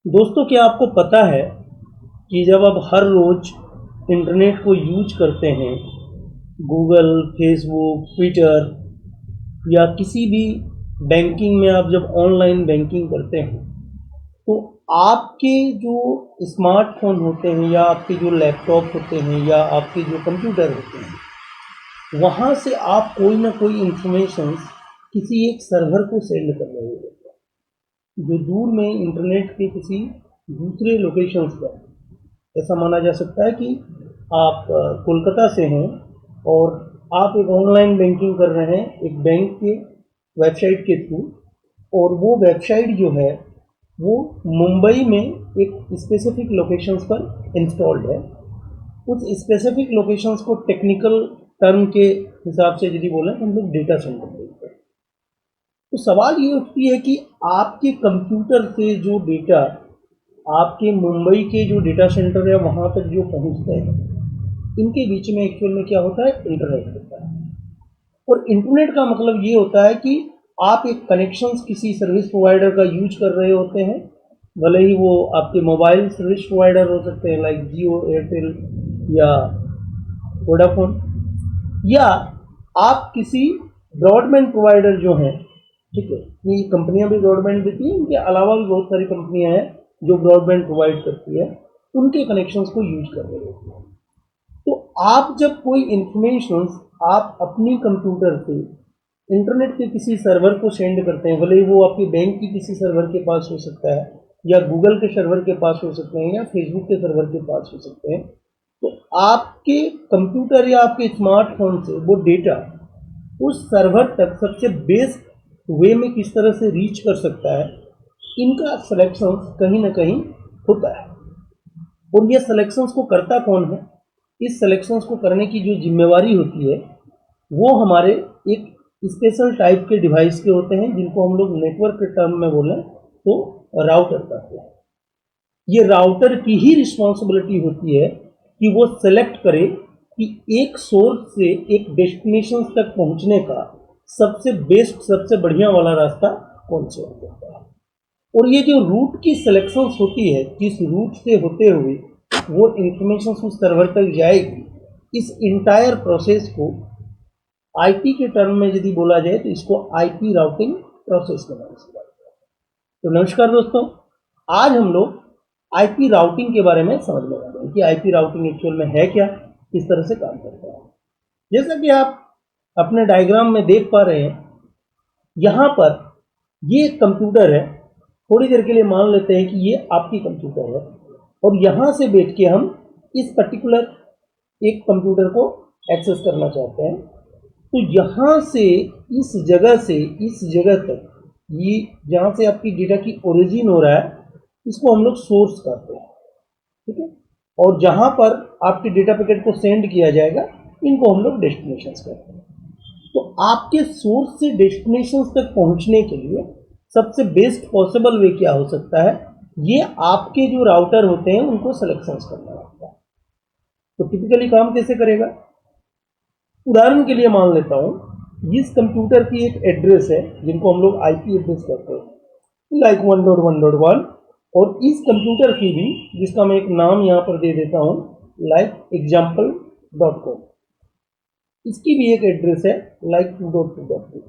दोस्तों, क्या आपको पता है कि जब आप हर रोज इंटरनेट को यूज करते हैं, गूगल, फेसबुक, ट्विटर या किसी भी बैंकिंग में आप जब ऑनलाइन बैंकिंग करते हैं, तो आपके जो स्मार्टफोन होते हैं या आपके जो लैपटॉप होते हैं या आपके जो कंप्यूटर होते हैं, वहाँ से आप कोई ना कोई इंफॉर्मेशन किसी एक सर्वर को सेंड कर रहे होते हैं जो दूर में इंटरनेट के किसी दूसरे लोकेशंस पर। ऐसा माना जा सकता है कि आप कोलकाता से हैं और आप एक ऑनलाइन बैंकिंग कर रहे हैं एक बैंक के वेबसाइट के थ्रू, और वो वेबसाइट जो है वो मुंबई में एक स्पेसिफिक लोकेशंस पर इंस्टॉल्ड है। उस स्पेसिफिक लोकेशंस को टेक्निकल टर्म के हिसाब से यदि बोलें तो हम लोग डेटा सेंटर बोलते हैं। तो सवाल ये उठती है कि आपके कंप्यूटर से जो डेटा आपके मुंबई के जो डेटा सेंटर है वहाँ तक जो पहुँचते हैं, इनके बीच में एक्चुअल में क्या होता है, इंटरनेट होता है। और इंटरनेट का मतलब ये होता है कि आप एक कनेक्शंस किसी सर्विस प्रोवाइडर का यूज कर रहे होते हैं, भले ही वो आपके मोबाइल सर्विस प्रोवाइडर हो सकते हैं लाइक जियो, एयरटेल या वोडाफोन, या आप किसी ब्रॉडबैंड प्रोवाइडर जो हैं, ठीक है, ये कंपनियां भी ब्रॉडबैंड देती हैं, इनके अलावा भी बहुत सारी कंपनियां हैं जो ब्रॉडबैंड प्रोवाइड करती है, उनके कनेक्शंस को यूज कर रहे होते हैं। तो आप जब कोई इंफॉर्मेशन आप अपनी कंप्यूटर से इंटरनेट के किसी सर्वर को सेंड करते हैं, भले ही वो आपके बैंक की किसी सर्वर के पास हो सकता है या गूगल के सर्वर के पास हो सकते हैं या फेसबुक के सर्वर के पास हो सकते हैं, तो आपके कंप्यूटर या आपके स्मार्टफोन से वो डेटा उस सर्वर तक सबसे बेस्ट वे में किस तरह से रीच कर सकता है, इनका सिलेक्शन कहीं ना कहीं होता है। और ये सिलेक्शंस को करता कौन है? इस सिलेक्शंस को करने की जो जिम्मेवारी होती है वो हमारे एक स्पेशल टाइप के डिवाइस के होते हैं, जिनको हम लोग नेटवर्क के टर्म में बोलें तो राउटर कहते हैं। ये राउटर की ही रिस्पॉन्सिबिलिटी होती है कि वो सेलेक्ट करे कि एक सोर्स से एक डेस्टिनेशन तक पहुंचने का सबसे बेस्ट, सबसे बढ़िया वाला रास्ता कौन से होता है। और ये जो रूट की सिलेक्शंस होती है, जिस रूट से होते हुए वो इंफॉर्मेशन उस सर्वर तक जाएगी, इस इंटायर प्रोसेस को आईपी के टर्म में यदि बोला जाए तो इसको आईपी राउटिंग प्रोसेस के नाम से जाता है। तो नमस्कार दोस्तों, आज हम लोग आईपी राउटिंग के बारे में समझने वाले हैं कि आईपी राउटिंग एक्चुअल में है क्या, किस तरह से काम करता है। जैसा कि आप अपने डायग्राम में देख पा रहे हैं, यहाँ पर ये कंप्यूटर है। थोड़ी देर के लिए मान लेते हैं कि ये आपकी कंप्यूटर है और यहाँ से बैठ के हम इस पर्टिकुलर एक कंप्यूटर को एक्सेस करना चाहते हैं। तो यहाँ से इस जगह से इस जगह तक, ये जहाँ से आपकी डेटा की ओरिजिन हो रहा है, इसको हम लोग सोर्स कहते हैं, ठीक है। और जहाँ पर आपके डेटा पैकेट को सेंड किया जाएगा, इनको हम लोग डेस्टिनेशंस कहते हैं। तो आपके सोर्स से डेस्टिनेशंस तक पहुँचने के लिए सबसे बेस्ट पॉसिबल वे क्या हो सकता है, ये आपके जो राउटर होते हैं उनको सिलेक्शंस करना होता है। तो टिपिकली काम कैसे करेगा, उदाहरण के लिए मान लेता हूँ, इस कंप्यूटर की एक एड्रेस है जिनको हम लोग आईपी एड्रेस कहते हैं, लाइक 1.1.1, और इस कंप्यूटर की भी, जिसका मैं एक नाम यहाँ पर दे देता हूँ, लाइक example.com, इसकी भी एक एड्रेस है लाइक 2.2.2,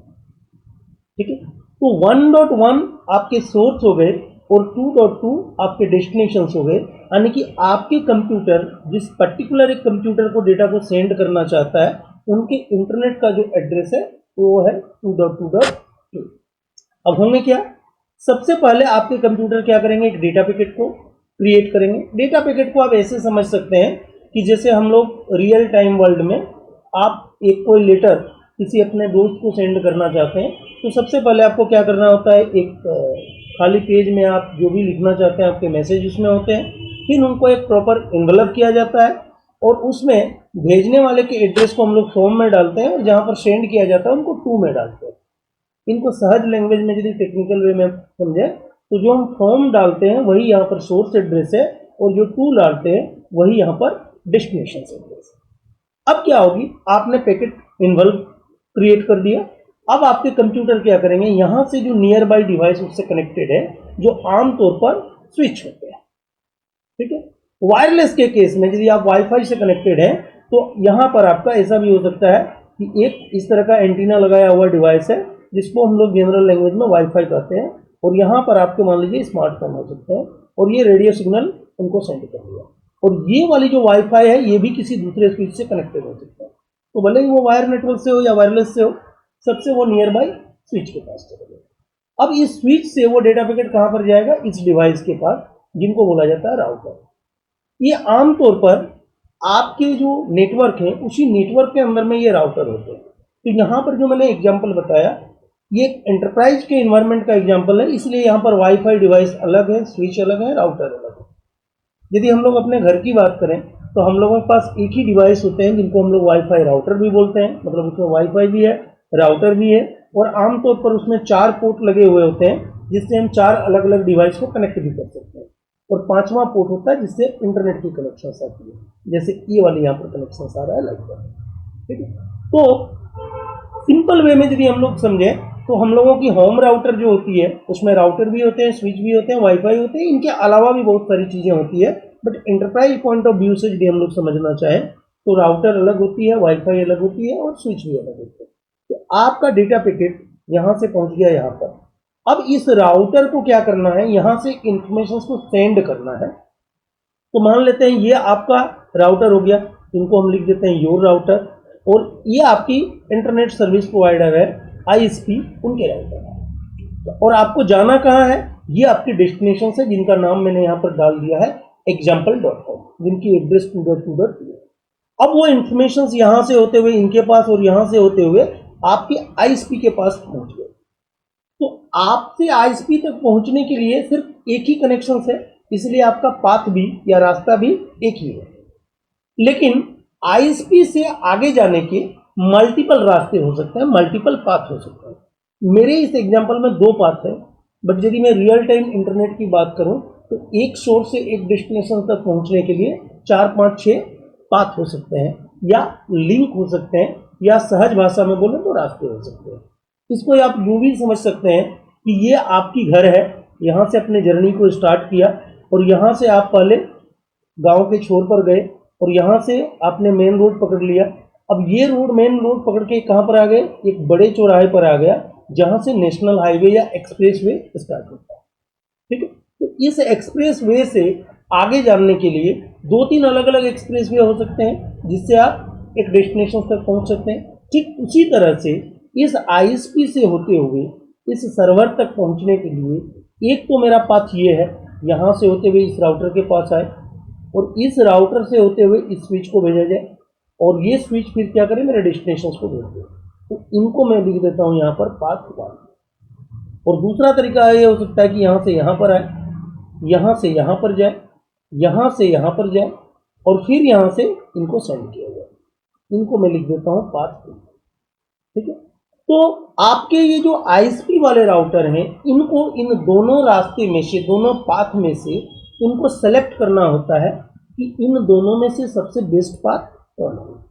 ठीक है। तो 1.1 आपके सोर्स हो गए और 2.2 आपके डेस्टिनेशंस हो गए, यानी कि आपके कंप्यूटर जिस पर्टिकुलर एक कंप्यूटर को डेटा को सेंड करना चाहता है, उनके इंटरनेट का जो एड्रेस है वो है 2.2.2। अब होंगे क्या, सबसे पहले आपके कंप्यूटर क्या करेंगे, एक डेटा पैकेट को क्रिएट करेंगे। डेटा पैकेट को आप ऐसे समझ सकते हैं कि जैसे हम लोग रियल टाइम वर्ल्ड में आप एक कोई लेटर किसी अपने दोस्त को सेंड करना चाहते हैं, तो सबसे पहले आपको क्या करना होता है, एक खाली पेज में आप जो भी लिखना चाहते हैं, आपके मैसेज उसमें होते हैं, फिर उनको एक प्रॉपर एनवलप किया जाता है और उसमें भेजने वाले के एड्रेस को हम लोग फॉर्म में डालते हैं और जहाँ पर सेंड किया जाता है उनको टू में डालते हैं। इनको सहज लैंग्वेज में यदि टेक्निकल वे में समझे तो जो हम फॉर्म डालते हैं वही यहाँ पर सोर्स एड्रेस है और जो टू डालते हैं वही यहाँ पर डेस्टिनेशन एड्रेस है। अब क्या होगी, आपने पैकेट इन्वॉल्व क्रिएट कर दिया। अब आपके कंप्यूटर क्या करेंगे, यहाँ से जो नियर बाई डिवाइस उससे कनेक्टेड है, जो आमतौर पर स्विच होते हैं। ठीक है, वायरलेस के केस में यदि आप वाईफाई से कनेक्टेड हैं तो यहाँ पर आपका ऐसा भी हो सकता है कि एक इस तरह का एंटीना लगाया हुआ डिवाइस है जिसको हम लोग जनरल लैंग्वेज में वाईफाई कहते हैं, और यहाँ पर आपके मान लीजिए स्मार्टफोन हो सकते हैं और ये रेडियो सिग्नल उनको सेंड कर दिया, और ये वाली जो वाईफाई है ये भी किसी दूसरे स्विच से कनेक्टेड हो सकता है। तो भले ही वो वायर नेटवर्क से हो या वायरलेस से हो, सबसे वो नियर बाई स्विच के पास चलेगा। अब इस स्विच से वो डेटा पैकेट कहाँ पर जाएगा? इस डिवाइस के पास, जिनको बोला जाता है राउटर। ये आमतौर पर आपके जो नेटवर्क है उसी नेटवर्क के अंदर में ये राउटर होते हैं। तो यहाँ पर जो मैंने एग्जांपल बताया ये एंटरप्राइज के इन्वायरमेंट का एग्जांपल है, इसलिए यहाँ पर वाईफाई डिवाइस अलग है, स्विच अलग है, राउटर अलग है। यदि हम लोग अपने घर की बात करें तो हम लोगों के पास एक ही डिवाइस होते हैं जिनको हम लोग वाईफाई राउटर भी बोलते हैं, मतलब उसमें वाईफाई भी है, राउटर भी है, और आमतौर पर उसमें 4 पोर्ट लगे हुए होते हैं जिससे हम 4 अलग अलग डिवाइस को कनेक्ट भी कर सकते हैं, और 5वां पोर्ट होता है जिससे इंटरनेट की कनेक्शन आती है, जैसे ये वाली यहाँ पर कनेक्शन आ रहा है लगभग। ठीक है, तो सिंपल वे में यदि हम लोग समझें तो हम लोगों की होम राउटर जो होती है उसमें राउटर भी होते हैं, स्विच भी होते हैं, वाईफाई होते हैं, इनके अलावा भी बहुत सारी चीज़ें होती है। But enterprise point of view से यदि हम लोग समझना चाहें तो राउटर अलग होती है, वाईफाई अलग होती है, और स्विच भी अलग होती है। तो आपका डेटा पैकेट यहाँ से पहुँच गया यहाँ पर। अब इस राउटर को क्या करना है? यहाँ से इंफॉर्मेशन को सेंड करना है। तो मान लेते हैं ये आपका राउटर हो गया, इनको हम लिख देते हैं योर राउटर, और ये आपकी इंटरनेट सर्विस प्रोवाइडर है आईएसपी, उनके राउटर है। और आपको जाना कहाँ है? ये आपके डेस्टिनेशन है जिनका नाम मैंने यहाँ पर डाल दिया है example.com, जिनकी एड्रेस 2.2.2 है। अब वो इंफॉर्मेशन यहाँ से होते हुए इनके पास और यहाँ से होते हुए आपके आईएसपी के पास पहुँच गए। तो आपसे आईएसपी तक पहुँचने के लिए सिर्फ एक ही कनेक्शन है, इसलिए आपका पाथ भी या रास्ता भी एक ही है। लेकिन आईएसपी से आगे जाने के मल्टीपल रास्ते हो सकते हैं, मल्टीपल पाथ हो सकते हैं। मेरे इस एग्जांपल में 2 पाथ है, बट यदि मैं रियल टाइम इंटरनेट की बात करूं तो एक सोर्स से एक डेस्टिनेशन तक पहुंचने के लिए 4, 5, 6 पाथ हो सकते हैं, या लिंक हो सकते हैं, या सहज भाषा में बोले तो रास्ते हो सकते हैं। इसको आप यूं भी समझ सकते हैं कि ये आपकी घर है, यहाँ से अपने जर्नी को स्टार्ट किया और यहाँ से आप पहले गांव के छोर पर गए और यहाँ से आपने मेन रोड पकड़ लिया। अब ये रोड मेन रोड पकड़ के कहाँ पर आ गए? एक बड़े चौराहे पर आ गया जहाँ से नेशनल हाईवे या एक्सप्रेस वे स्टार्ट होता है। ठीक है, तो इस एक्सप्रेस वे से आगे जाने के लिए 2-3 अलग अलग एक्सप्रेस वे हो सकते हैं जिससे आप एक डेस्टिनेशन तक पहुँच सकते हैं। ठीक उसी तरह से इस आईएसपी से होते हुए इस सर्वर तक पहुँचने के लिए एक तो मेरा पाथ ये है, यहाँ से होते हुए इस राउटर के पास आए और इस राउटर से होते हुए इस स्विच को भेजा जाए, और ये स्विच फिर क्या करे? मेरे डेस्टिनेशन को भेज दे। तो इनको मैं लिख देता हूँ यहाँ पर पाथ 1। और दूसरा तरीका ये हो सकता है कि यहाँ से यहाँ पर आए, यहाँ से यहाँ पर जाए, यहाँ से यहाँ पर जाए, और फिर यहाँ से इनको सेंड किया जाए। इनको मैं लिख देता हूँ पाथ 2। ठीक है, तो आपके ये जो आईएसपी वाले राउटर हैं इनको इन दोनों रास्ते में से, दोनों पाथ में से उनको सेलेक्ट करना होता है कि इन दोनों में से सबसे बेस्ट पाथ कौन है।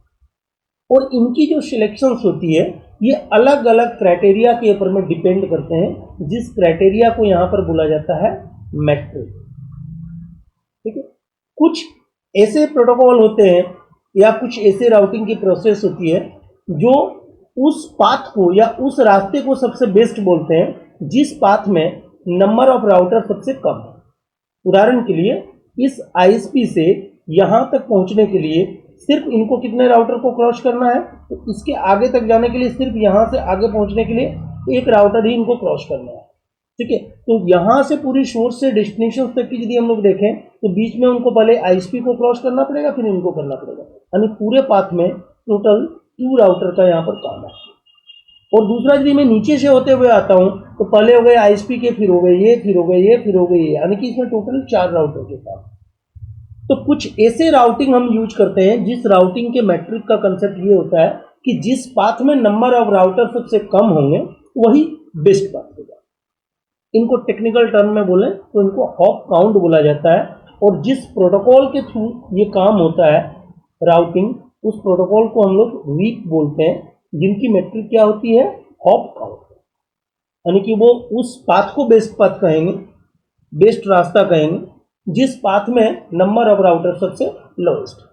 और इनकी जो सिलेक्शंस होती है ये अलग अलग क्राइटेरिया के ऊपर में डिपेंड करते हैं, जिस क्राइटेरिया को यहाँ पर बोला जाता है मैट्रिक। ठीक है, कुछ ऐसे प्रोटोकॉल होते हैं या कुछ ऐसे राउटिंग की प्रोसेस होती है जो उस पाथ को या उस रास्ते को सबसे बेस्ट बोलते हैं जिस पाथ में नंबर ऑफ राउटर सबसे कम है। उदाहरण के लिए इस आईएसपी से यहाँ तक पहुँचने के लिए सिर्फ इनको कितने राउटर को क्रॉस करना है? तो इसके आगे तक जाने के लिए सिर्फ यहाँ से आगे पहुँचने के लिए एक राउटर ही इनको क्रॉस करना है। ठीक है, तो यहाँ से पूरी सोर्स से डेस्टिनेशन तक की यदि हम लोग देखें तो बीच में उनको पहले आईएसपी को क्रॉस करना पड़ेगा, फिर इनको करना पड़ेगा, यानी पूरे पाथ में टोटल 2 राउटर का यहाँ पर काम है। और दूसरा यदि मैं नीचे से होते हुए आता हूँ तो पहले हो गए आईएसपी के, फिर हो गए ये, फिर हो गए ये, फिर हो गए ये, यानी कि इसमें टोटल 4 राउटर के काम। तो कुछ ऐसे राउटिंग हम यूज करते हैं जिस राउटिंग के मैट्रिक का कंसेप्ट ये होता है कि जिस पाथ में नंबर ऑफ राउटर सबसे कम होंगे वही बेस्ट पाथ होगा। इनको टेक्निकल टर्म में बोलें तो इनको हॉप काउंट बोला जाता है। और जिस प्रोटोकॉल के थ्रू ये काम होता है राउटिंग, उस प्रोटोकॉल को हम लोग वीक बोलते हैं, जिनकी मैट्रिक क्या होती है? हॉप काउंट, यानी कि वो उस पाथ को बेस्ट पाथ कहेंगे बेस्ट रास्ता कहेंगे जिस पाथ में नंबर ऑफ राउटर सबसे लोएस्ट।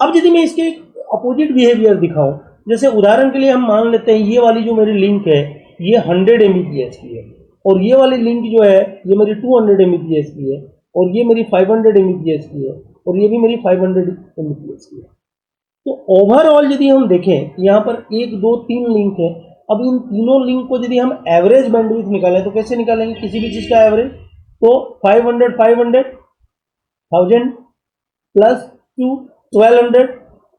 अब यदि मैं इसके अपोजिट बिहेवियर दिखाऊं, जैसे उदाहरण के लिए हम मान लेते हैं ये वाली जो मेरी लिंक है ये 100 Mbps की है, और ये वाली लिंक जो है ये मेरी 200 Mbps की है, और ये मेरी 500 Mbps की है, और ये भी मेरी 500 Mbps की है। तो ओवरऑल यदि हम देखें यहाँ पर 1 2 3 लिंक है। अब इन तीनों लिंक को यदि हम एवरेज बैंडविड्थ निकालें तो कैसे निकालेंगे किसी भी चीज़ का एवरेज? तो 500 500 1000 प्लस 2 1200।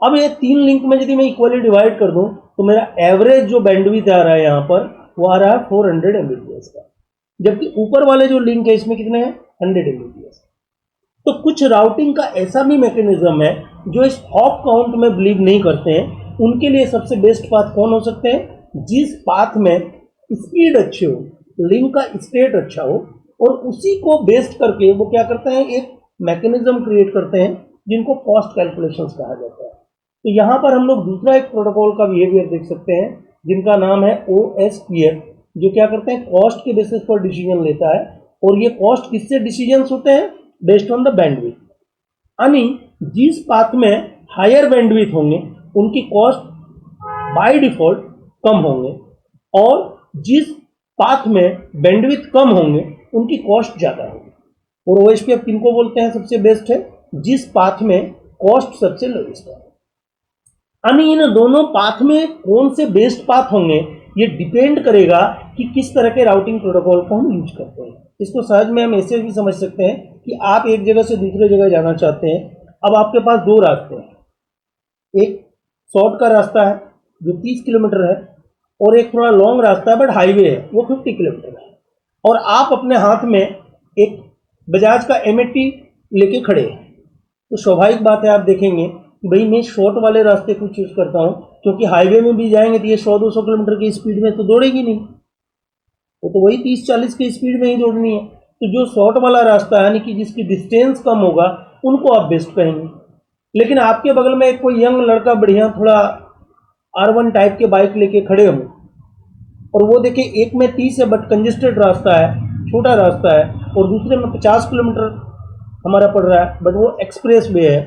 अब ये 3 लिंक में यदि मैं इक्वली डिवाइड कर दूं तो मेरा एवरेज जो बैंडविड्थ आ रहा है यहाँ पर वो आ रहा है 400 Mbps का, जबकि ऊपर वाले जो लिंक है इसमें कितने हैं 100 Mbps। तो कुछ राउटिंग का ऐसा भी मैकेनिज्म है जो इस हॉप काउंट में बिलीव नहीं करते हैं। उनके लिए सबसे बेस्ट पाथ कौन हो सकते हैं? जिस पाथ में स्पीड अच्छी हो, लिंक का स्टेट अच्छा हो, और उसी को बेस्ड करके वो क्या करते हैं एक मैकेनिज्म क्रिएट करते हैं जिनको कॉस्ट कैलकुलेशंस कहा जाता है। तो यहाँ पर हम लोग दूसरा एक प्रोटोकॉल का बिहेवियर देख सकते हैं जिनका नाम है OSPF, जो क्या करते हैं कॉस्ट के बेसिस पर डिसीजन लेता है। और ये कॉस्ट किससे डिसीजंस होते हैं? Based on the bandwidth. यानी जिस पाथ में हायर बैंडविड्थ होंगे उनकी कॉस्ट बाय डिफॉल्ट कम होंगे, और जिस पाथ में बैंडविड्थ कम होंगे उनकी कॉस्ट ज़्यादा होगी। और OSPF किनको बोलते हैं सबसे बेस्ट है? जिस पाथ में कॉस्ट सबसे लोएस्ट है। यानी इन दोनों पाथ में कौन से बेस्ट पाथ होंगे ये डिपेंड करेगा कि किस तरह के राउटिंग प्रोटोकॉल को हम यूज करते हैं। इसको सहज में हम ऐसे भी समझ सकते हैं कि आप एक जगह से दूसरे जगह जाना चाहते हैं। अब आपके पास 2 रास्ते हैं, एक शॉर्ट का रास्ता है जो 30 किलोमीटर है, और एक थोड़ा लॉन्ग रास्ता है बट हाईवे है वो 50 किलोमीटर है, और आप अपने हाथ में एक बजाज का M80 लेके खड़े हैं। तो स्वाभाविक बात है आप देखेंगे कि भाई मैं शॉर्ट वाले रास्ते को चूज करता हूँ, क्योंकि हाईवे में भी जाएंगे तो ये 100-200 किलोमीटर की स्पीड में तो दौड़ेगी नहीं, वो तो वही 30-40 की स्पीड में ही दौड़नी है। तो जो शॉर्ट वाला रास्ता है यानी कि जिसकी डिस्टेंस कम होगा उनको आप बेस्ट कहेंगे। लेकिन आपके बगल में एक कोई यंग लड़का बढ़िया थोड़ा R1 टाइप के बाइक लेके खड़े हों, और वो देखे एक में 30 है बट कंजेस्टेड रास्ता है, छोटा रास्ता है, और दूसरे में 50 किलोमीटर हमारा पड़ रहा है बट वो एक्सप्रेस वे है,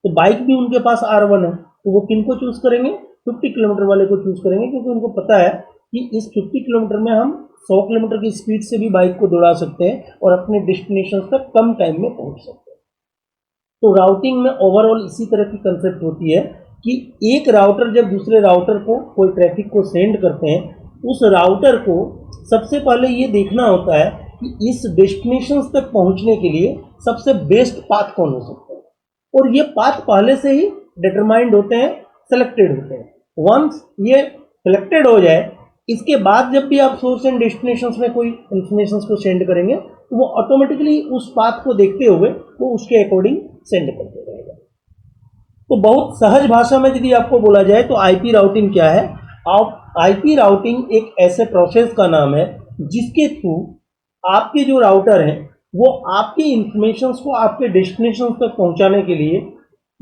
तो बाइक भी उनके पास R1 है, तो वो किनको चूज करेंगे? 50 किलोमीटर वाले को चूज करेंगे, क्योंकि उनको पता है कि इस 50 किलोमीटर में हम 100 किलोमीटर की स्पीड से भी बाइक को दौड़ा सकते हैं और अपने डेस्टिनेशन तक कम टाइम में पहुंच सकते हैं। तो राउटिंग में ओवरऑल इसी तरह की कंसेप्ट होती है कि एक राउटर जब दूसरे राउटर को कोई ट्रैफिक को सेंड करते हैं, उस राउटर को सबसे पहले ये देखना होता है कि इस डेस्टिनेशन तक पहुंचने के लिए सबसे बेस्ट पाथ कौन हो सकता है, और ये पाथ पहले से ही डिटरमाइंड होते हैं, सेलेक्टेड होते हैं। वंस ये सेलेक्टेड हो जाए, इसके बाद जब भी आप सोर्स एंड डेस्टिनेशंस में कोई इंफॉर्मेशन को सेंड करेंगे तो वो ऑटोमेटिकली उस पाथ को देखते हुए वो उसके अकॉर्डिंग सेंड करते रहेगा। तो बहुत सहज भाषा में यदि आपको बोला जाए तो आईपी राउटिंग क्या है? आईपी राउटिंग एक ऐसे प्रोसेस का नाम है जिसके थ्रू आपके जो राउटर हैं वो आपके इंफॉर्मेशन को आपके डेस्टिनेशन तक पहुंचाने के लिए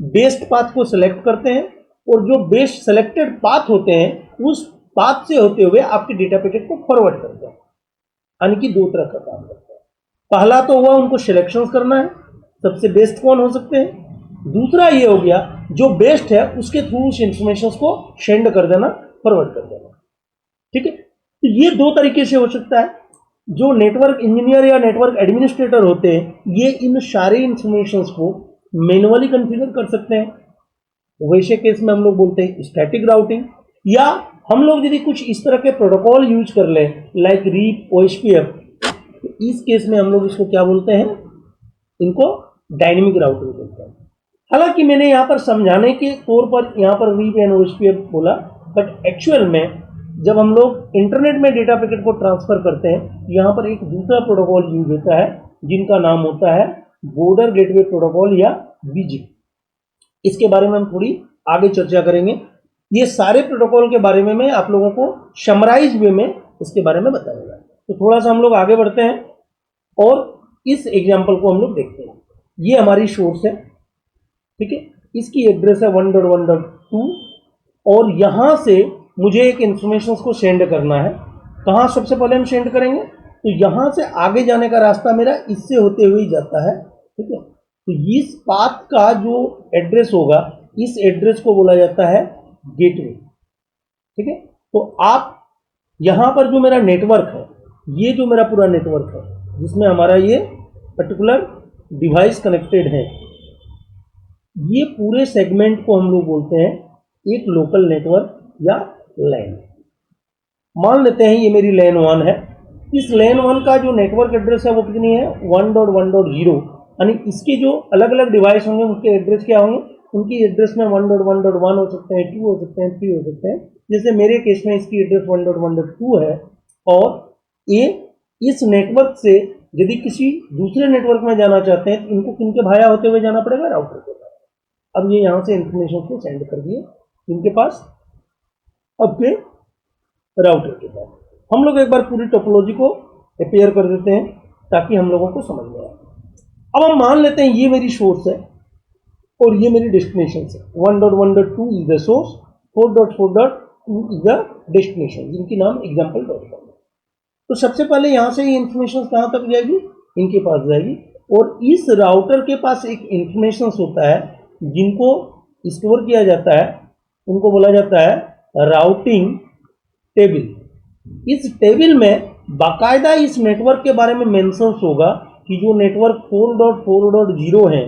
बेस्ट पाथ को सिलेक्ट करते हैं, और जो बेस्ट सेलेक्टेड पाथ होते हैं उस पाथ से होते हुए आपके डेटा पैकेट को फॉरवर्ड करते हैं। यानी कि 2 तरह का काम करते हैं। पहला तो हुआ उनको सिलेक्शन करना है, सबसे बेस्ट कौन हो सकते हैं। दूसरा ये हो गया जो बेस्ट है उसके थ्रू उस इंफॉर्मेशन को सेंड कर देना, फॉरवर्ड कर देना। ठीक है, तो ये 2 तरीके से हो सकता है। जो नेटवर्क इंजीनियर या नेटवर्क एडमिनिस्ट्रेटर होते हैं ये इन सारे इंफॉर्मेशन को मैन्युअली कॉन्फ़िगर कर सकते हैं। वैसे केस में हम लोग बोलते हैं स्टैटिक राउटिंग, या हम लोग यदि कुछ इस तरह के प्रोटोकॉल यूज कर लें लाइक रीप OSPF, तो इस केस में हम लोग इसको क्या बोलते हैं? इनको डायनेमिक राउटिंग बोलते हैं। हालांकि मैंने यहाँ पर समझाने के तौर पर यहाँ पर रीप एंड OSPF बोला, बट एक्चुअल में जब हम लोग इंटरनेट में डेटा पैकेट को ट्रांसफर करते हैं यहाँ पर एक दूसरा प्रोटोकॉल यूज होता है जिनका नाम होता है बॉर्डर गेटवे प्रोटोकॉल या BGP। इसके बारे में हम थोड़ी आगे चर्चा करेंगे। ये सारे प्रोटोकॉल के बारे में मैं आप लोगों को समराइज वे में इसके बारे में बताऊंगा। तो थोड़ा सा हम लोग आगे बढ़ते हैं और इस एग्जाम्पल को हम लोग देखते हैं। ये हमारी सोर्स है, ठीक है, इसकी एड्रेस है 1.1.2, और यहाँ से मुझे एक इंफॉर्मेशन को सेंड करना है। कहाँ सबसे पहले हम सेंड करेंगे? तो यहाँ से आगे जाने का रास्ता मेरा इससे होते हुए ही जाता है, ठीक है। तो इस पाथ का जो एड्रेस होगा, इस एड्रेस को बोला जाता है गेटवे, ठीक है। तो आप यहाँ पर जो मेरा नेटवर्क है, ये जो मेरा पूरा नेटवर्क है जिसमें हमारा ये पर्टिकुलर डिवाइस कनेक्टेड है, ये पूरे सेगमेंट को हम लोग बोलते हैं एक लोकल नेटवर्क या लैन। मान लेते हैं ये मेरी लैन 1 है। इस लैन 1 का जो नेटवर्क एड्रेस है वो कितनी है, 1.1.0, यानी इसके जो अलग अलग डिवाइस होंगे उनके एड्रेस क्या होंगे, उनकी एड्रेस में 1.1.1 हो सकते हैं, 2 हो सकते हैं, 3 हो सकते हैं। जैसे मेरे केस में इसकी एड्रेस 1.1.2 है। और ये इस नेटवर्क से यदि किसी दूसरे नेटवर्क में जाना चाहते हैं तो इनको किनके भाया होते हुए जाना पड़ेगा, राउटर के पास। अब ये यहाँ से इंफॉर्मेशन को सेंड कर दिए इनके पास, आपके राउटर के पास। हम लोग एक बार पूरी टोपोलॉजी को अपेयर कर देते हैं ताकि हम लोगों को समझ में आए। अब हम मान लेते हैं ये मेरी सोर्स है और ये मेरी डेस्टिनेशन है। 1.1.2 is the source, 4.4.2 is the destination, जिनकी नाम example.com है। तो सबसे पहले यहाँ से ये इंफॉर्मेशन कहाँ तक जाएगी, इनके पास जाएगी। और इस राउटर के पास एक इंफॉर्मेशन होता है जिनको स्टोर किया जाता है, उनको बोला जाता है राउटिंग टेबल। इस टेबल में बाकायदा इस नेटवर्क के बारे में मेंशन होगा कि जो नेटवर्क 4.4.0 है,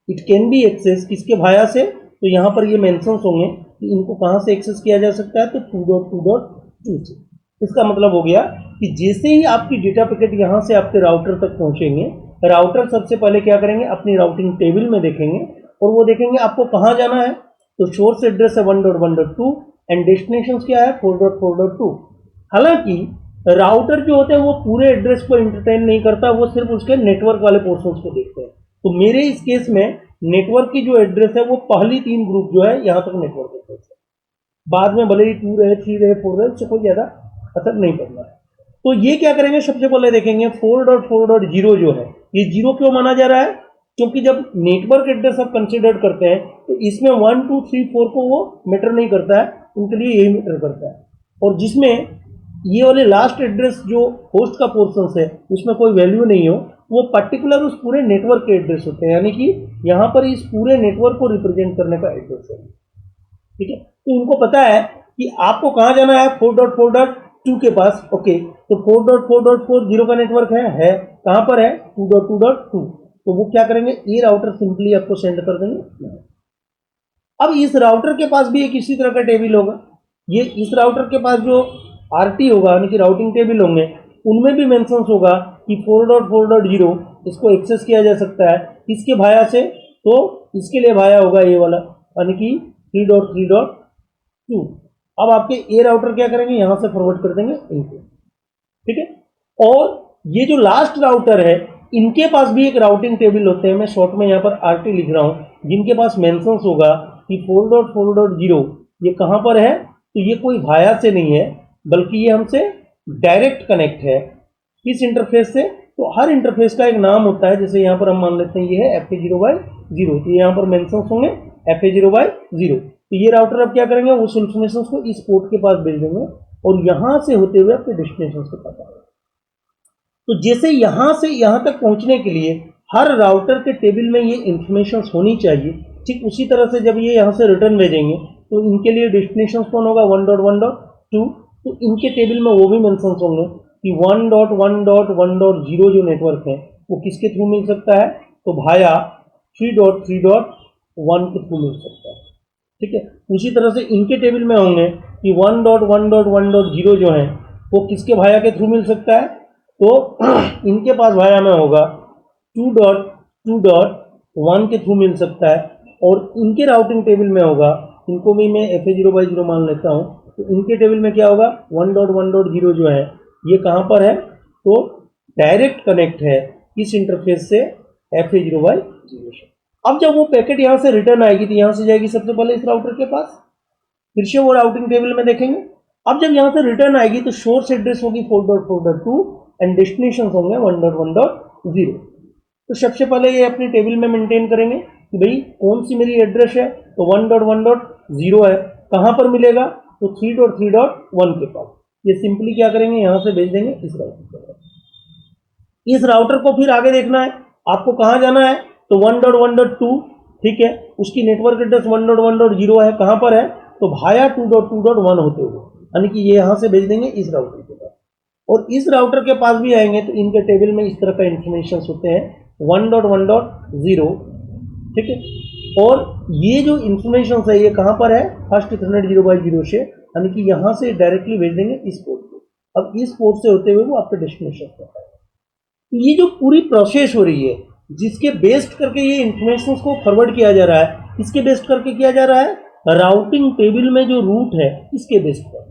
इट कैन बी एक्सेस किसके भाया से, तो यहाँ पर ये मेंशन होंगे कि इनको कहाँ से एक्सेस किया जा सकता है, तो 2.2.2 से। इसका मतलब हो गया कि जैसे ही आपकी डेटा पैकेट यहाँ से आपके राउटर तक पहुँचेंगे, राउटर सबसे पहले क्या करेंगे, अपनी राउटिंग टेबल में देखेंगे और वो देखेंगे आपको कहाँ जाना है। तो सोर्स एड्रेस है 1.1.2 एंड डेस्टिनेशन क्या है 4.4.2। हालांकि राउटर जो होते हैं वो पूरे एड्रेस को इंटरटेन नहीं करता, वो सिर्फ उसके नेटवर्क वाले पोर्शंस को देखते हैं। तो मेरे इस केस में नेटवर्क की जो एड्रेस है वो पहली 3 ग्रुप जो है यहाँ तक नेटवर्क एड्रेस है, बाद में भले ही 2 रहे, 3 रहे, 4 रहे, उससे कोई ज़्यादा असर नहीं पड़ना है। तो ये क्या करेंगे, सबसे पहले देखेंगे 4.4.0 जो है, ये 0 क्यों माना जा रहा है, क्योंकि जब नेटवर्क एड्रेस आप कंसिडर करते हैं तो इसमें 1, 2, 3, 4 को वो मैटर नहीं करता है, उनके लिए यही मैटर करता है। और जिसमें ये वाले लास्ट एड्रेस जो होस्ट का पोर्शन है उसमें कोई वैल्यू नहीं हो, वो पर्टिकुलर उस पूरे नेटवर्क के एड्रेस होते हैं, यानी कि यहाँ पर इस पूरे नेटवर्क को रिप्रेजेंट करने का एड्रेस है, ठीक है। तो इनको पता है कि आपको कहाँ जाना है, 4.4.2 के पास। ओके, तो 4.4.40 का नेटवर्क है कहाँ पर है, 2.2.2। तो वो क्या करेंगे, ये राउटर सिंपली आपको सेंड कर देंगे। अब इस राउटर के पास भी एक इसी तरह का टेबल होगा। ये इस राउटर के पास जो आरटी होगा यानी कि राउटिंग टेबल होंगे, उनमें भी मेंशन होगा कि 4.4.0 इसको एक्सेस किया जा सकता है इसके भाया से, तो इसके लिए भाया होगा ये वाला यानी कि 3.3.2। अब आपके ए राउटर क्या करेंगे, यहाँ से फॉरवर्ड कर देंगे इनको, ठीक है। और ये जो लास्ट राउटर है इनके पास भी एक राउटिंग टेबल होते हैं, मैं शॉर्ट में यहाँ पर आरटी लिख रहा हूँ, जिनके पास मेंशन होगा कि 4.4.0 ये कहाँ पर है, तो ये कोई भाया से नहीं है बल्कि ये हमसे डायरेक्ट कनेक्ट है। किस इंटरफेस से, तो हर इंटरफेस का एक नाम होता है। जैसे यहाँ पर हम मान लेते हैं ये है FA0/0, तो यहाँ पर मेंशन होंगे FA0/0। तो ये राउटर अब क्या करेंगे, उस इंफॉर्मेशन को इस पोर्ट के पास भेज देंगे और यहाँ से होते हुए आपके डेस्टिनेशन के पास आएगा। तो जैसे यहाँ से यहाँ तक पहुँचने के लिए हर राउटर के टेबल में ये इंफॉर्मेशन होनी चाहिए, ठीक उसी तरह से जब ये यहाँ से रिटर्न भेजेंगे तो इनके लिए डेस्टिनेशन कौन होगा, 1.1.2। तो इनके टेबल में वो भी मेंशन होंगे कि 1.1.1.0 जो नेटवर्क है वो किसके थ्रू मिल सकता है, तो भाया 3.3.1 के थ्रू मिल सकता है, ठीक है। उसी तरह से इनके टेबल में होंगे कि 1.1.1.0 जो है वो किसके भाया के थ्रू मिल सकता है, तो इनके पास भाया में होगा 2.2.1 के थ्रू मिल सकता है। और इनके राउटिंग टेबल में होगा, इनको भी मैं FA0/0 मान लेता हूँ, तो इनके टेबल में क्या होगा 1.1.0 जो है ये कहाँ पर है, तो डायरेक्ट कनेक्ट है इस इंटरफेस से FA0/0 से। अब जब वो पैकेट यहाँ से रिटर्न आएगी तो यहाँ से जाएगी सबसे पहले इस राउटर के पास, फिर से वो राउटिंग टेबल में देखेंगे। अब जब यहाँ से रिटर्न आएगी तो सोर्स एड्रेस होगी 4.4.2 एंड डेस्टिनेशन होंगे 1.1.0। तो सबसे पहले ये अपनी टेबल में मेंटेन करेंगे कि भाई कौन सी मेरी एड्रेस है, तो 1.1.0 है, कहाँ पर मिलेगा, तो 3.3.1 के पास। ये सिंपली क्या करेंगे, यहाँ से भेज देंगे इस राउटर पर। इस राउटर को फिर आगे देखना है, आपको कहाँ जाना है, तो 1.1.2, ठीक है, उसकी नेटवर्क एड्रेस 1.1.0 है, कहाँ पर है, तो भाया 2.2.1 होते हुए, यानी कि ये यहाँ से भेज देंगे इस राउटर के पास, और इस राउटर के पास भी आएंगे तो इनके टेबल में इस तरह का इंफॉर्मेशन होते हैं 1.1.0, ठीक है, और ये जो इंफॉर्मेशन है ये कहाँ पर है, फर्स्ट इथरनेट 0x0 से, यानी कि यहाँ से डायरेक्टली भेज देंगे इस पोर्ट को। अब इस पोर्ट से होते हुए वो आपके डेस्टिनेशन पर है। तो ये जो पूरी प्रोसेस हो रही है, जिसके बेस्ड करके ये इंफॉर्मेशन को फॉरवर्ड किया जा रहा है, किसके बेस्ड करके किया जा रहा है, राउटिंग टेबल में जो रूट है इसके बेस्ड पर।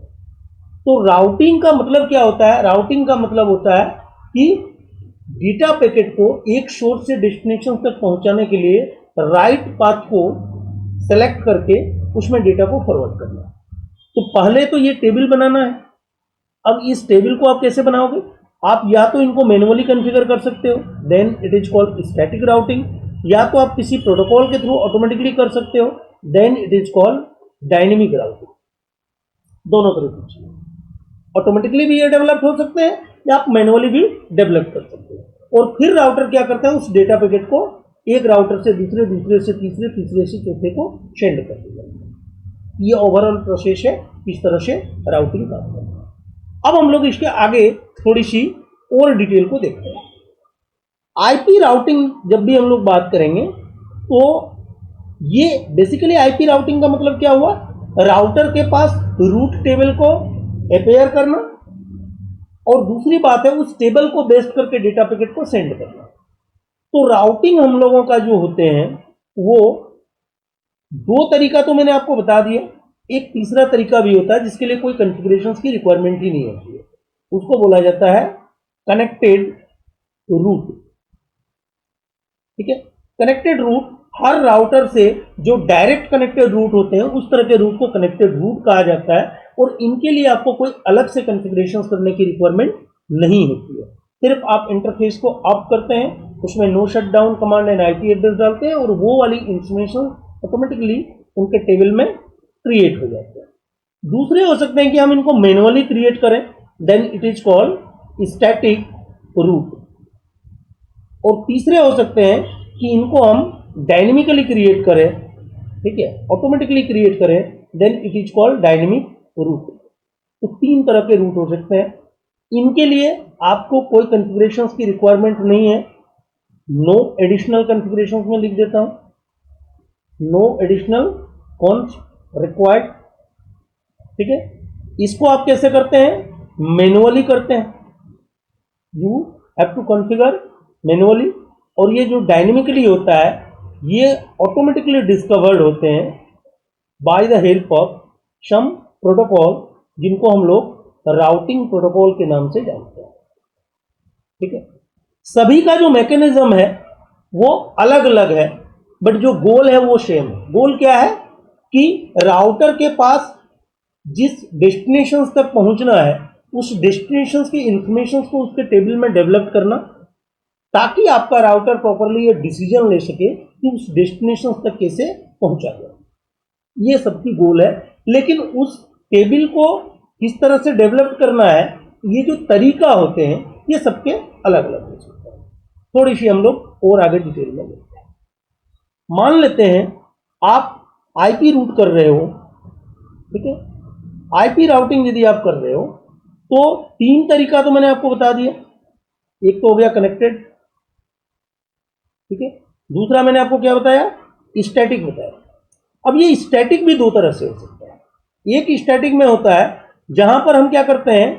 तो राउटिंग का मतलब क्या होता है, राउटिंग का मतलब होता है कि डेटा पैकेट को एक सोर्स से डेस्टिनेशन तक पहुंचाने के लिए राइट पाथ को सेलेक्ट करके उसमें डेटा को फॉरवर्ड करना है। तो पहले तो ये टेबल बनाना है। अब इस टेबल को आप कैसे बनाओगे, आप या तो इनको मैन्युअली कॉन्फ़िगर कर सकते हो, then it is called static routing, या तो आप किसी प्रोटोकॉल के थ्रू ऑटोमेटिकली कर सकते हो, then it is called dynamic routing. दोनों तरीके से ऑटोमेटिकली भी ये डेवलप हो सकते हैं या आप मैन्युअली भी डेवलप कर सकते हो। और फिर राउटर क्या करता है, उस डेटा पैकेट को एक राउटर से दूसरे, दूसरे से तीसरे, तीसरे से चौथे को सेंड कर देगा। ये ओवरऑल प्रोसेस है, इस तरह से राउटिंग काम करता है। अब हम लोग इसके आगे थोड़ी सी और डिटेल को देखते हैं। आईपी राउटिंग जब भी हम लोग बात करेंगे तो ये बेसिकली आईपी राउटिंग का मतलब क्या हुआ, राउटर के पास रूट टेबल को अपेयर करना, और दूसरी बात है उस टेबल को बेस्ड करके डेटा पैकेट को सेंड करना। तो राउटिंग हम लोगों का जो होते हैं वो दो तरीका तो मैंने आपको बता दिया, एक तीसरा तरीका भी होता है जिसके लिए कोई कॉन्फ़िगरेशंस की रिक्वायरमेंट ही नहीं होती है, उसको बोला जाता है कनेक्टेड रूट। ठीक है, कनेक्टेड रूट हर राउटर से जो डायरेक्ट कनेक्टेड रूट होते हैं उस तरह के रूट को कनेक्टेड रूट कहा जाता है, और इनके लिए आपको कोई अलग से कॉन्फ़िगरेशंस करने की रिक्वायरमेंट नहीं होती है। सिर्फ आप इंटरफेस को ऑफ करते हैं, उसमें no shutdown command and IP address डालते हैं और वो वाली इंफॉर्मेशन ऑटोमेटिकली उनके टेबल में क्रिएट हो जाते हैं। दूसरे हो सकते हैं कि हम इनको मैन्युअली क्रिएट करें, then it is called static route, और तीसरे हो सकते हैं कि इनको हम डायनेमिकली क्रिएट करें, ठीक है, ऑटोमेटिकली क्रिएट करें, then it is called dynamic route. तो तीन तरह के रूट हो सकते हैं। इनके लिए आपको कोई कॉन्फ़िगरेशंस की रिक्वायरमेंट नहीं है, नो एडिशनल कॉन्फ़िगरेशंस में लिख देता हूं, नो एडिशनल कॉन्स रिक्वायर्ड। ठीक है, इसको आप कैसे करते हैं, मैन्युअली करते हैं, you have to configure manually. और ये जो डायनेमिकली होता है ये ऑटोमेटिकली डिस्कवर्ड होते हैं by the help of some protocol जिनको हम लोग राउटिंग प्रोटोकॉल के नाम से जानते हैं। ठीक है, सभी का जो मैकेनिज्म है वो अलग अलग है, बट जो गोल है वो सेम है। गोल क्या है कि राउटर के पास जिस डेस्टिनेशन तक पहुंचना है उस डेस्टिनेशन की इंफॉर्मेशन को उसके टेबल में डेवलप करना, ताकि आपका राउटर प्रॉपरली ये डिसीजन ले सके कि उस डेस्टिनेशन तक कैसे पहुंचा जाए। ये सबकी गोल है, लेकिन उस टेबल को किस तरह से डेवलप करना है, ये जो तरीका होते हैं ये सबके अलग अलग हो सकते हैं। थोड़ी सी हम लोग और आगे डिटेल में देखते हैं। मान लेते हैं आप आईपी रूट कर रहे हो, ठीक है, आईपी राउटिंग यदि आप कर रहे हो तो तीन तरीका तो मैंने आपको बता दिया। एक तो हो गया कनेक्टेड, ठीक है, दूसरा मैंने आपको क्या बताया, स्टैटिक बताया। अब ये स्टैटिक भी दो तरह से हो सकता है। एक स्टैटिक में होता है जहां पर हम क्या करते हैं,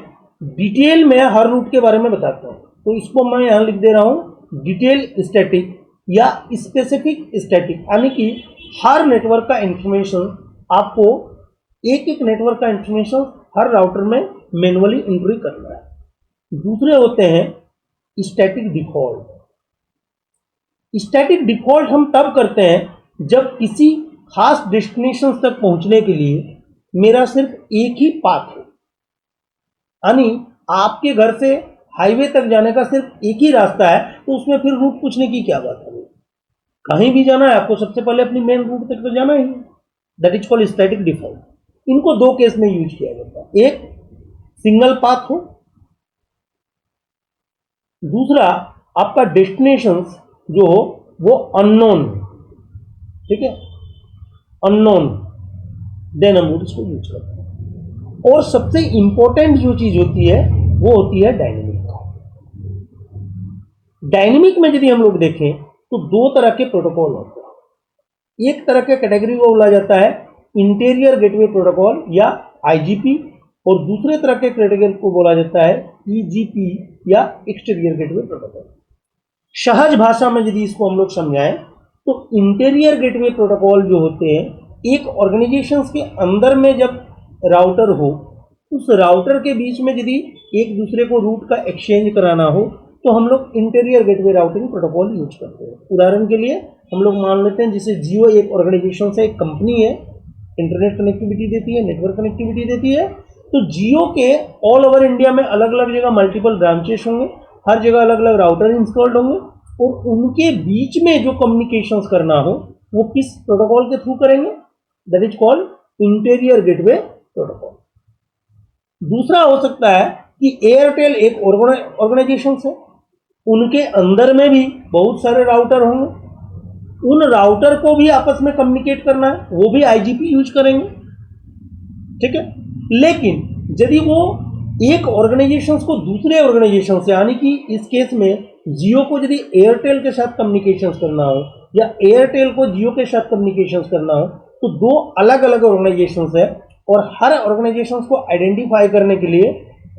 डिटेल में हर रूट के बारे में बताते हैं, तो इसको मैं यहां लिख दे रहा हूं डिटेल स्टैटिक या स्पेसिफिक स्टैटिक, यानी कि हर नेटवर्क का इंफॉर्मेशन आपको एक एक नेटवर्क का इंफॉर्मेशन हर राउटर में मैन्युअली एंट्री करना है। दूसरे होते हैं स्टैटिक डिफॉल्ट। स्टैटिक डिफॉल्ट हम तब करते हैं जब किसी खास डेस्टिनेशन तक पहुंचने के लिए मेरा सिर्फ एक ही पाथ हो, यानी आपके घर से हाईवे तक जाने का सिर्फ एक ही रास्ता है, तो उसमें फिर रूट पूछने की क्या बात है। कहीं भी जाना है आपको सबसे पहले अपनी मेन रूट तक तो जाना ही, that is called static default. इनको दो केस में यूज किया जाता है, एक सिंगल पाथ हो दूसरा, आपका डेस्टिनेशंस जो हो वो अननोन, ठीक है, अननोन, देन हम इसको यूज करते हैं। और सबसे इंपॉर्टेंट जो चीज होती है वो होती है डायनेमिक। डायनेमिक में यदि हम लोग देखें तो दो तरह के प्रोटोकॉल होते हैं। एक तरह के कैटेगरी को बोला जाता है इंटीरियर गेटवे प्रोटोकॉल या आईजीपी, और दूसरे तरह के कैटेगरी को बोला जाता है ईजीपी या एक्सटीरियर गेटवे प्रोटोकॉल। सहज भाषा में यदि इसको हम लोग समझाएं तो इंटीरियर गेटवे प्रोटोकॉल जो होते हैं, एक ऑर्गेनाइजेशन के अंदर में जब राउटर हो, उस राउटर के बीच में यदि एक दूसरे को रूट का एक्सचेंज कराना हो तो हम लोग interior gateway routing protocol use करते हैं। उदाहरण के लिए हम लोग मान लेते हैं जैसे जियो एक ऑर्गेनाइजेशन से, एक कंपनी है, इंटरनेट कनेक्टिविटी देती है, नेटवर्क कनेक्टिविटी देती है। तो जियो के ऑल ओवर इंडिया में अलग अलग जगह मल्टीपल ब्रांचेस होंगे, हर जगह अलग अलग राउटर इंस्टॉल्ड होंगे, और उनके बीच में जो कम्युनिकेशंस करना हो वो किस प्रोटोकॉल के थ्रू करेंगे, that is called interior gateway protocol. दूसरा हो सकता है कि एयरटेल एक ऑर्गेनाइजेशन है, उनके अंदर में भी बहुत सारे राउटर होंगे, उन राउटर को भी आपस में कम्युनिकेट करना है, वो भी आईजीपी यूज करेंगे, ठीक है। लेकिन यदि वो एक ऑर्गेनाइजेशन को दूसरे ऑर्गेनाइजेशन से, यानी कि इस केस में जियो को यदि एयरटेल के साथ कम्युनिकेशन करना हो या एयरटेल को जियो के साथ कम्युनिकेशन करना हो, तो दो अलग अलग ऑर्गेनाइजेशन है, और हर ऑर्गेनाइजेशन को आइडेंटिफाई करने के लिए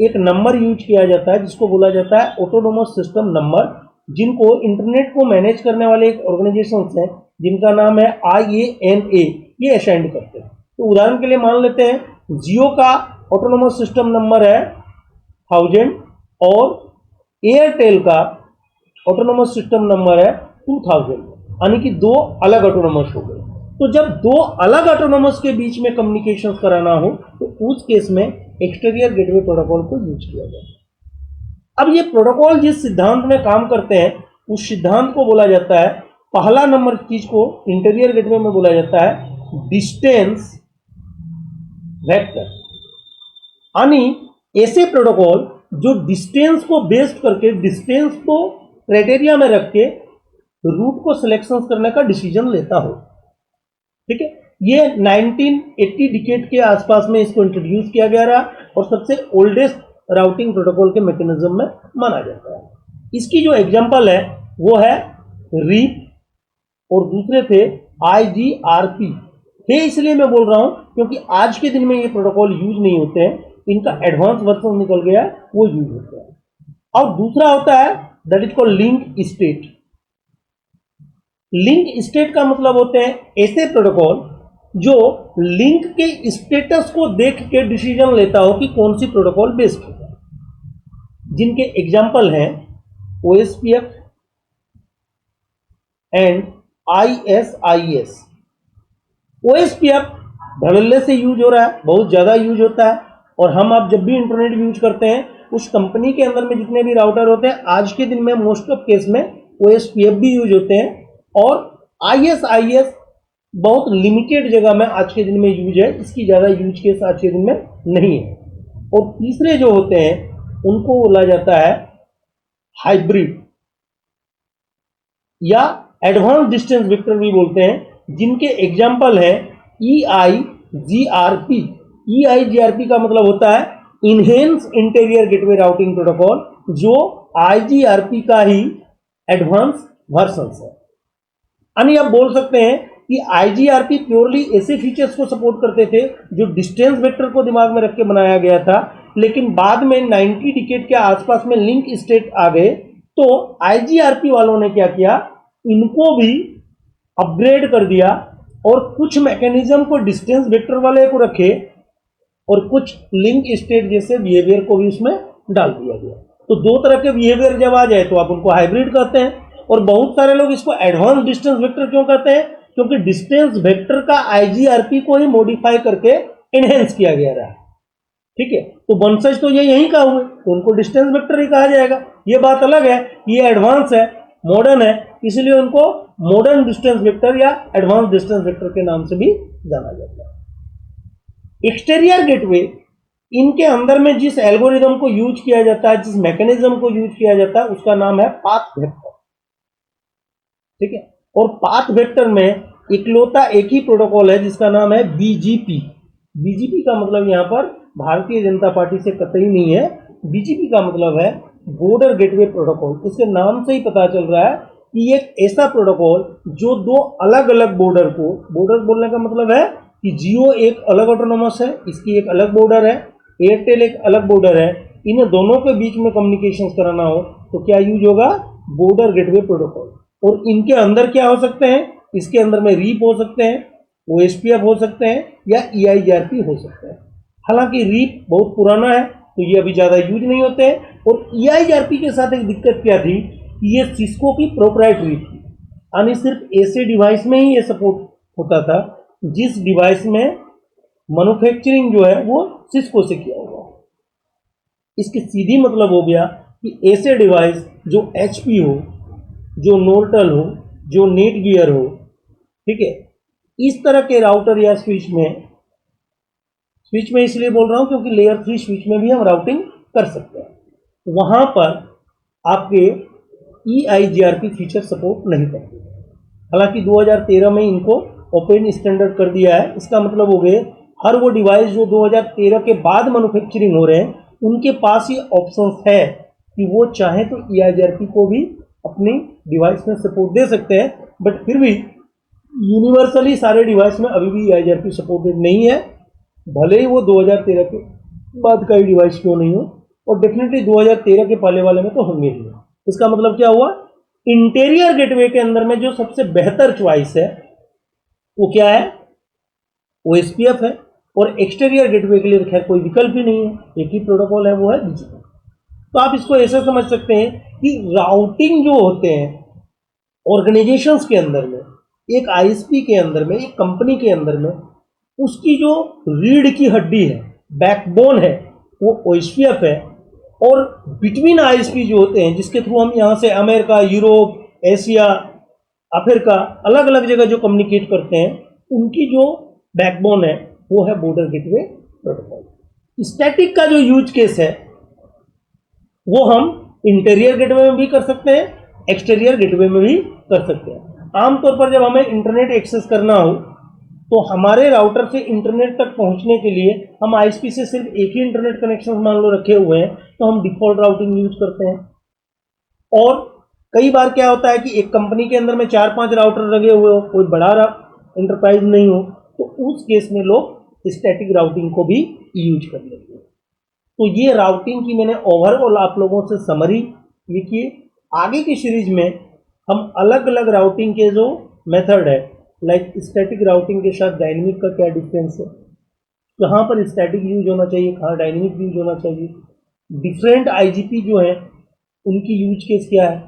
एक नंबर यूज किया जाता है जिसको बोला जाता है ऑटोनोमस सिस्टम नंबर, जिनको इंटरनेट को मैनेज करने वाले एक ऑर्गेनाइजेशन है जिनका नाम है IANA, ये असाइन करते हैं। तो उदाहरण के लिए मान लेते हैं जियो का ऑटोनोमस सिस्टम नंबर है 1000 और एयरटेल का ऑटोनोमस सिस्टम नंबर है 2000, यानी कि दो अलग ऑटोनोमस हो गए। तो जब दो अलग ऑटोनोमस के बीच में कम्युनिकेशन कराना हो तो उस केस में एक्सटीरियर गेटवे प्रोटोकॉल को यूज किया जाए। अब ये प्रोटोकॉल जिस सिद्धांत में काम करते हैं उस सिद्धांत को बोला जाता है, पहला नंबर चीज को इंटीरियर गेटवे में बोला जाता है डिस्टेंस वेक्टर, यानी ऐसे प्रोटोकॉल जो डिस्टेंस को बेस्ड करके, डिस्टेंस को क्राइटेरिया में रख के रूट को सिलेक्शन करने का डिसीजन लेता हो, ठीक है। ये 1980 डिकेड के आसपास में इसको इंट्रोड्यूस किया गया रहा और सबसे ओल्डेस्ट राउटिंग प्रोटोकॉल के मैकेनिज्म में माना जाता है। इसकी जो एग्जांपल है वो है रीप, और दूसरे थे IGRP। ये इसलिए मैं बोल रहा हूं क्योंकि आज के दिन में ये प्रोटोकॉल यूज नहीं होते हैं, इनका एडवांस वर्जन निकल गया है, वो यूज होता है। और दूसरा होता है that is called link state. Link state का मतलब होते हैं ऐसे प्रोटोकॉल जो लिंक के स्टेटस को देख के डिसीजन लेता हो कि कौन सी प्रोटोकॉल बेस्ट होगा, जिनके एग्जांपल हैं OSPF एंड ISIS। OSPF धड़ल्ले से यूज हो रहा है, बहुत ज्यादा यूज होता है, और हम आप जब भी इंटरनेट यूज करते हैं उस कंपनी के अंदर में जितने भी राउटर होते हैं आज के दिन में मोस्ट ऑफ केस में OSPF भी यूज होते हैं, और ISIS बहुत लिमिटेड जगह में आज के दिन में यूज है, इसकी ज्यादा यूज केस आज के दिन में नहीं है। और तीसरे जो होते हैं उनको बोला जाता है हाइब्रिड या एडवांस डिस्टेंस वेक्टर भी बोलते हैं, जिनके एग्जांपल है EIGRP। EIGRP का मतलब होता है enhance interior gateway routing protocol, जो IGRP का ही एडवांस वर्जन है। यानी आप बोल सकते हैं कि IGRP प्योरली ऐसे फीचर्स को सपोर्ट करते थे जो डिस्टेंस वेक्टर को दिमाग में रख के बनाया गया था, लेकिन बाद में 90 डिकेड के आसपास में लिंक स्टेट आ गए, तो IGRP वालों ने क्या किया, इनको भी अपग्रेड कर दिया और कुछ मैकेनिज्म को डिस्टेंस वेक्टर वाले को रखे और कुछ लिंक स्टेट जैसे बिहेवियर को भी उसमें डाल दिया गया। तो दो तरह के बिहेवियर जब आ जाए तो आप उनको हाइब्रिड कहते हैं, और बहुत सारे लोग इसको एडवांस डिस्टेंस वेक्टर क्यों कहते हैं, क्योंकि डिस्टेंस वेक्टर का IGRP को ही मॉडिफाई करके एनहेंस किया गया रहा, ठीक है। तो वंशज तो ये यही का हुए, तो उनको डिस्टेंस वेक्टर ही कहा जाएगा। ये बात अलग है, ये एडवांस है, मॉडर्न है, इसलिए उनको मॉडर्न डिस्टेंस वेक्टर या एडवांस डिस्टेंस वेक्टर के नाम से भी जाना जाता है। एक्सटीरियर गेटवे इनके अंदर में जिस एल्गोरिदम को यूज किया जाता है, जिस मैकेनिज्म को यूज किया जाता है, उसका नाम है पाथ वेक्टर। ठीक है, और पाथ वेक्टर में इकलौता एक ही प्रोटोकॉल है जिसका नाम है बीजीपी। बीजीपी का मतलब यहां पर भारतीय जनता पार्टी से कतई नहीं है। बीजीपी का मतलब है बॉर्डर गेटवे प्रोटोकॉल। इसके नाम से ही पता चल रहा है कि एक ऐसा प्रोटोकॉल जो दो अलग अलग बॉर्डर को, बॉर्डर बोलने का मतलब है कि जियो एक अलग ऑटोनोमस है, इसकी एक अलग बॉर्डर है, एयरटेल एक अलग बॉर्डर है, इन दोनों के बीच में कम्युनिकेशन कराना हो तो क्या यूज होगा? Border gateway protocol. और इनके अंदर क्या हो सकते हैं? इसके अंदर में रीप हो सकते हैं, ओएसपीएफ हो सकते हैं, या ईआईजीआरपी हो सकते हैं। हालांकि रीप बहुत पुराना है तो ये अभी ज़्यादा यूज नहीं होते हैं। और ईआईजीआरपी के साथ एक दिक्कत क्या थी कि ये सिस्को की प्रोप्राइटरी थी, यानी सिर्फ ऐसे डिवाइस में ही ये सपोर्ट होता था जिस डिवाइस में मैन्युफैक्चरिंग जो है वो सिस्को से किया हुआ। इसकी सीधी मतलब हो गया कि ऐसे डिवाइस जो एचपी हो, जो नोर्टल हो, जो नेटगियर हो, ठीक है, इस तरह के राउटर या स्विच में इसलिए बोल रहा हूं क्योंकि लेयर 3 स्विच में भी हम राउटिंग कर सकते हैं। वहां पर आपके ईआईजीआरपी फीचर सपोर्ट नहीं करते। हालांकि 2013 में इनको ओपन स्टैंडर्ड कर दिया है। इसका मतलब हो गए हर वो डिवाइस जो 2013 के बाद मैन्युफैक्चरिंग हो रहे हैं उनके पास ये ऑप्शन है कि वो चाहे तो ईआईजीआरपी को भी अपनी डिवाइस में सपोर्ट दे सकते हैं। बट फिर भी यूनिवर्सली सारे डिवाइस में अभी भी ईआईजीआरपी सपोर्टेड नहीं है, भले ही वो 2013 के बाद का ही डिवाइस क्यों नहीं हो। और डेफिनेटली 2013 के पहले वाले में तो होंगे ही। इसका मतलब क्या हुआ? इंटीरियर गेटवे के अंदर में जो सबसे बेहतर चॉइस है वो क्या है? ओएसपीएफ है। और एक्सटीरियर गेटवे के लिए खैर कोई विकल्प ही नहीं है, एक ही प्रोटोकॉल है, वो है बीजीपी। तो आप इसको ऐसा समझ सकते हैं कि राउटिंग जो होते हैं ऑर्गेनाइजेशंस के अंदर में, एक आईएसपी के अंदर में, एक कंपनी के अंदर में, उसकी जो रीढ़ की हड्डी है, बैकबोन है, वो ओएसपीएफ है। और बिटवीन आईएसपी जो होते हैं जिसके थ्रू हम यहाँ से अमेरिका, यूरोप, एशिया, अफ्रीका, अलग अलग जगह जो कम्युनिकेट करते हैं, उनकी जो बैकबोन है वो है बॉर्डर गेटवे प्रोटोकॉल। स्टैटिक का जो यूज केस है वो हम इंटीरियर गेटवे में भी कर सकते हैं, एक्सटीरियर गेटवे में भी कर सकते हैं। आमतौर पर जब हमें इंटरनेट एक्सेस करना हो तो हमारे राउटर से इंटरनेट तक पहुंचने के लिए हम आईएसपी से सिर्फ एक ही इंटरनेट कनेक्शन मान लो रखे हुए हैं तो हम डिफॉल्ट राउटिंग यूज करते हैं। और कई बार क्या होता है कि एक कंपनी के अंदर में 4-5 राउटर लगे हुए हो, कोई बड़ा एंटरप्राइज नहीं हो, तो उस केस में लोग स्टैटिक राउटिंग को भी यूज कर लेते हैं। तो ये राउटिंग की मैंने ओवरऑल आप लोगों से समरी लिखी। आगे की सीरीज में हम अलग अलग राउटिंग के जो मेथड है, लाइक स्टैटिक राउटिंग के साथ डायनेमिक का क्या डिफरेंस है, कहाँ पर स्टैटिक यूज होना चाहिए, कहाँ डायनेमिक यूज होना चाहिए, डिफरेंट आईजीपी जो है उनकी यूज केस क्या है,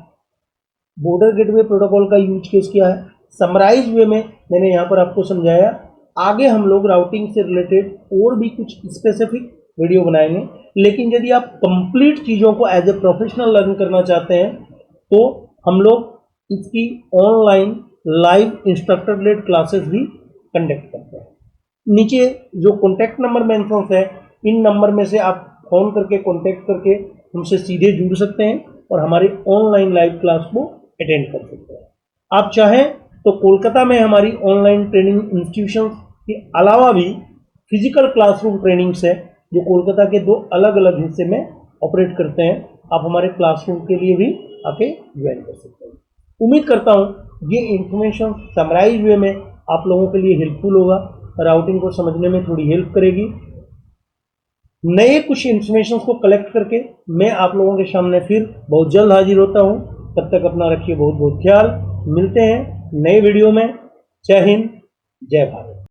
बॉर्डर गेटवे प्रोटोकॉल का यूज केस क्या है, समराइज वे में मैंने यहाँ पर आपको समझाया। आगे हम लोग राउटिंग से रिलेटेड और भी कुछ स्पेसिफिक वीडियो बनाएंगे। लेकिन यदि आप कंप्लीट चीज़ों को एज ए प्रोफेशनल लर्न करना चाहते हैं तो हम लोग इसकी online live instructor led classes भी कंडक्ट करते हैं। नीचे जो कॉन्टैक्ट नंबर मेंशन है, इन नंबर में से आप फ़ोन करके कॉन्टैक्ट करके हमसे सीधे जुड़ सकते हैं और हमारी ऑनलाइन लाइव क्लास को अटेंड कर सकते हैं। आप चाहें तो कोलकाता में हमारी ऑनलाइन ट्रेनिंग इंस्टीट्यूशन के अलावा भी फिजिकल क्लासरूम ट्रेनिंग्स है जो कोलकाता के 2 अलग अलग हिस्से में ऑपरेट करते हैं। आप हमारे क्लासरूम के लिए भी आके ज्वाइन कर सकते हैं। उम्मीद करता हूँ ये इंफॉर्मेशन समराइज वे में आप लोगों के लिए हेल्पफुल होगा, राउटिंग को समझने में थोड़ी हेल्प करेगी। नए कुछ इंफॉर्मेशन को कलेक्ट करके मैं आप लोगों के सामने फिर बहुत जल्द हाजिर होता हूँ। तब तक अपना रखिए बहुत बहुत ख्याल। मिलते हैं नए वीडियो में। जय हिंद, जय भारत।